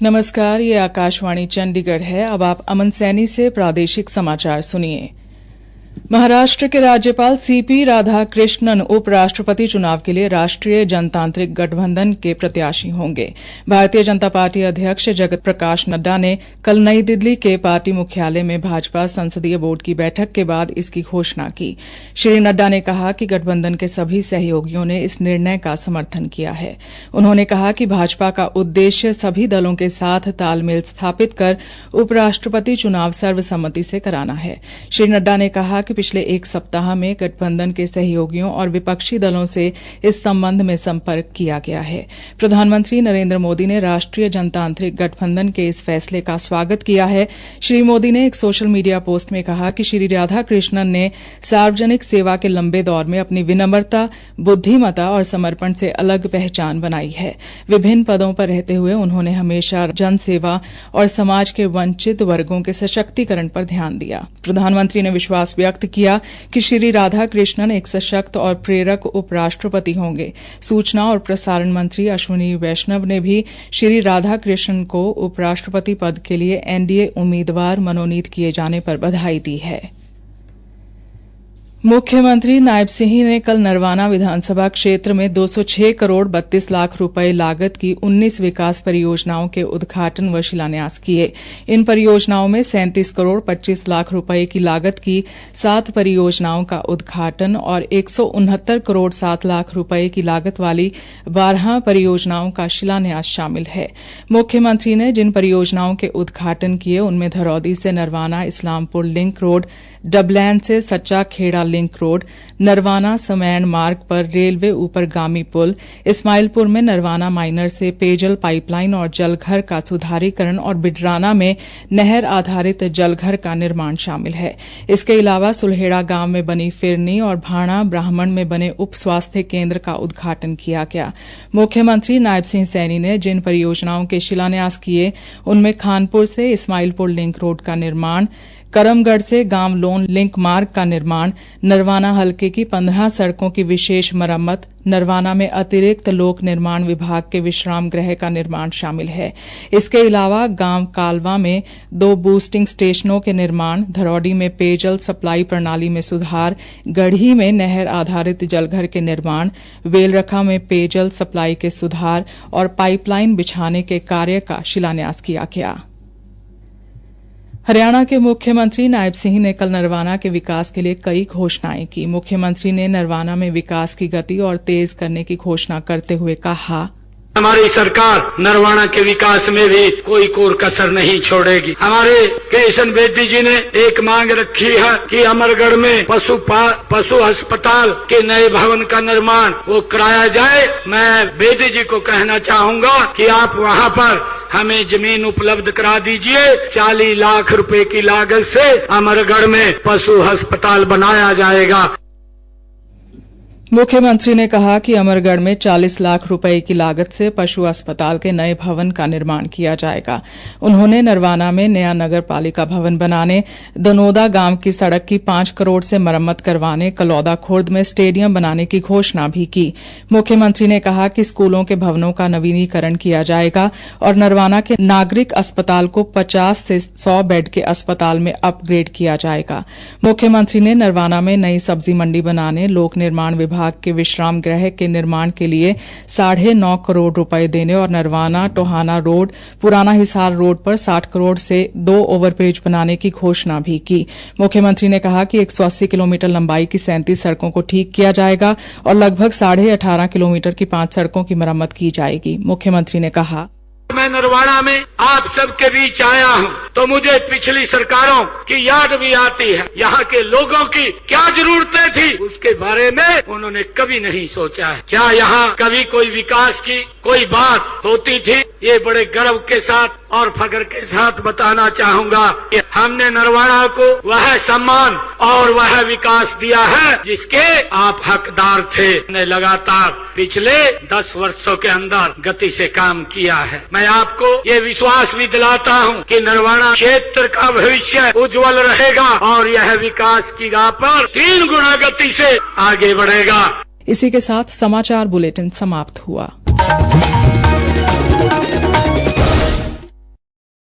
नमस्कार, ये आकाशवाणी चंडीगढ़ है। अब आप अमन सैनी से प्रादेशिक समाचार सुनिए। महाराष्ट्र के राज्यपाल सीपी राधाकृष्णन उपराष्ट्रपति चुनाव के लिए राष्ट्रीय जनतांत्रिक गठबंधन के प्रत्याशी होंगे। भारतीय जनता पार्टी अध्यक्ष जगत प्रकाश नड्डा ने कल नई दिल्ली के पार्टी मुख्यालय में भाजपा संसदीय बोर्ड की बैठक के बाद इसकी घोषणा की। श्री नड्डा ने कहा कि गठबंधन के सभी सहयोगियों ने इस निर्णय का समर्थन किया है। उन्होंने कहा कि भाजपा का उद्देश्य सभी दलों के साथ तालमेल स्थापित कर उपराष्ट्रपति चुनाव सर्वसम्मति से कराना है। श्री नड्डा ने कहा कि पिछले एक सप्ताह में गठबंधन के सहयोगियों और विपक्षी दलों से इस संबंध में संपर्क किया गया है। प्रधानमंत्री नरेंद्र मोदी ने राष्ट्रीय जनतांत्रिक गठबंधन के इस फैसले का स्वागत किया है। श्री मोदी ने एक सोशल मीडिया पोस्ट में कहा कि श्री राधाकृष्णन ने सार्वजनिक सेवा के लंबे दौर में अपनी विनम्रता, बुद्धिमत्ता और समर्पण से अलग पहचान बनाई है। विभिन्न पदों पर रहते हुए उन्होंने हमेशा जनसेवा और समाज के वंचित वर्गों के सशक्तिकरण पर ध्यान दिया। प्रधानमंत्री ने विश्वास व्यक्त किया कि श्री राधाकृष्णन एक सशक्त और प्रेरक उपराष्ट्रपति होंगे। सूचना और प्रसारण मंत्री अश्विनी वैष्णव ने भी श्री राधाकृष्णन को उपराष्ट्रपति पद के लिए एनडीए उम्मीदवार मनोनीत किए जाने पर बधाई दी है। मुख्यमंत्री नायब सिंह ने कल नरवाना विधानसभा क्षेत्र में 206 करोड़ 32 लाख रुपए लागत की 19 विकास परियोजनाओं के उद्घाटन व शिलान्यास किए। इन परियोजनाओं में 37 करोड़ 25 लाख रुपए की लागत की 7 परियोजनाओं का उद्घाटन और 169 करोड़ 7 लाख रुपए की लागत वाली 12 परियोजनाओं का शिलान्यास शामिल है। मुख्यमंत्री ने जिन परियोजनाओं के उद्घाटन किए उनमें धरौदी से नरवाना इस्लामपुर लिंक रोड, डबलैंड से सच्चा खेड़ा लिंक रोड, नरवाना समैन मार्ग पर रेलवे ऊपरगामी पुल, इस्माइलपुर में नरवाना माइनर से पेयजल पाइपलाइन और जलघर का सुधारीकरण और बिडराना में नहर आधारित जलघर का निर्माण शामिल है। इसके अलावा सुलहेड़ा गांव में बनी फिरनी और भाणा ब्राह्मण में बने उप स्वास्थ्य केंद्र का उद्घाटन किया गया। मुख्यमंत्री नायब सिंह सैनी ने जिन परियोजनाओं के शिलान्यास किए उनमें खानपुर से इस्माइलपुर लिंक रोड का निर्माण, करमगढ़ से गांव लोन लिंक मार्ग का निर्माण, नरवाना हलके की 15 सड़कों की विशेष मरम्मत, नरवाना में अतिरिक्त लोक निर्माण विभाग के विश्राम गृह का निर्माण शामिल है। इसके अलावा गांव कालवा में 2 बूस्टिंग स्टेशनों के निर्माण, धरौडी में पेयजल सप्लाई प्रणाली में सुधार, गढ़ी में नहर आधारित जलघर के निर्माण, वेलरखा में पेयजल सप्लाई के सुधार और पाइपलाइन बिछाने के कार्य का शिलान्यास किया गया। हरियाणा के मुख्यमंत्री नायब सिंह ने कल नरवाना के विकास के लिए कई घोषणाएं की। मुख्यमंत्री ने नरवाना में विकास की गति और तेज करने की घोषणा करते हुए कहा, हमारी सरकार नरवाना के विकास में भी कोई कोर कसर नहीं छोड़ेगी। हमारे केशन बेदी जी ने एक मांग रखी है कि अमरगढ़ में पशु अस्पताल के नए भवन का निर्माण वो कराया जाए। मैं बेदी जी को कहना चाहूंगा कि आप वहां पर हमें जमीन उपलब्ध करा दीजिए। 40 लाख रुपए की लागत से अमरगढ़ में पशु अस्पताल बनाया जाएगा। मुख्यमंत्री ने कहा कि अमरगढ़ में 40 लाख रुपए की लागत से पशु अस्पताल के नए भवन का निर्माण किया जाएगा। उन्होंने नरवाना में नया नगर पालिका भवन बनाने, दनोदा गांव की सड़क की 5 करोड़ से मरम्मत करवाने, कलौदा खुर्द में स्टेडियम बनाने की घोषणा भी की। मुख्यमंत्री ने कहा कि स्कूलों के भवनों का नवीनीकरण किया जाएगा और नरवाना के नागरिक अस्पताल को 50 से 100 बेड के अस्पताल में अपग्रेड किया जाएगा। मुख्यमंत्री ने नरवाना में नई सब्जी मंडी बनाने, लोक निर्माण विभाग के विश्राम गृह के निर्माण के लिए 9.5 करोड़ रुपए देने और नरवाना टोहाना रोड, पुराना हिसार रोड पर 60 करोड़ से 2 ओवरब्रिज बनाने की घोषणा भी की। मुख्यमंत्री ने कहा कि 180 किलोमीटर लंबाई की 37 सड़कों को ठीक किया जाएगा और लगभग 18.5 किलोमीटर की 5 सड़कों की मरम्मत की जाएगी। मुख्यमंत्री ने कहा, मैं नरवाना में आप सबके बीच आया हूँ तो मुझे पिछली सरकारों की याद भी आती है। यहाँ के लोगों की क्या जरूरतें थी उसके बारे में उन्होंने कभी नहीं सोचा है। क्या यहाँ कभी कोई विकास की कोई बात होती थी? ये बड़े गर्व के साथ और फख्र के साथ बताना चाहूंगा कि हमने नरवाना को वह सम्मान और वह विकास दिया है जिसके आप हकदार थे। हमने लगातार पिछले 10 वर्षों के अंदर गति से काम किया है। मैं आपको ये विश्वास भी दिलाता हूँ कि नरवाना क्षेत्र का भविष्य उज्जवल रहेगा और यह विकास की राह पर 3 गुना गति से आगे बढ़ेगा। इसी के साथ समाचार बुलेटिन समाप्त हुआ।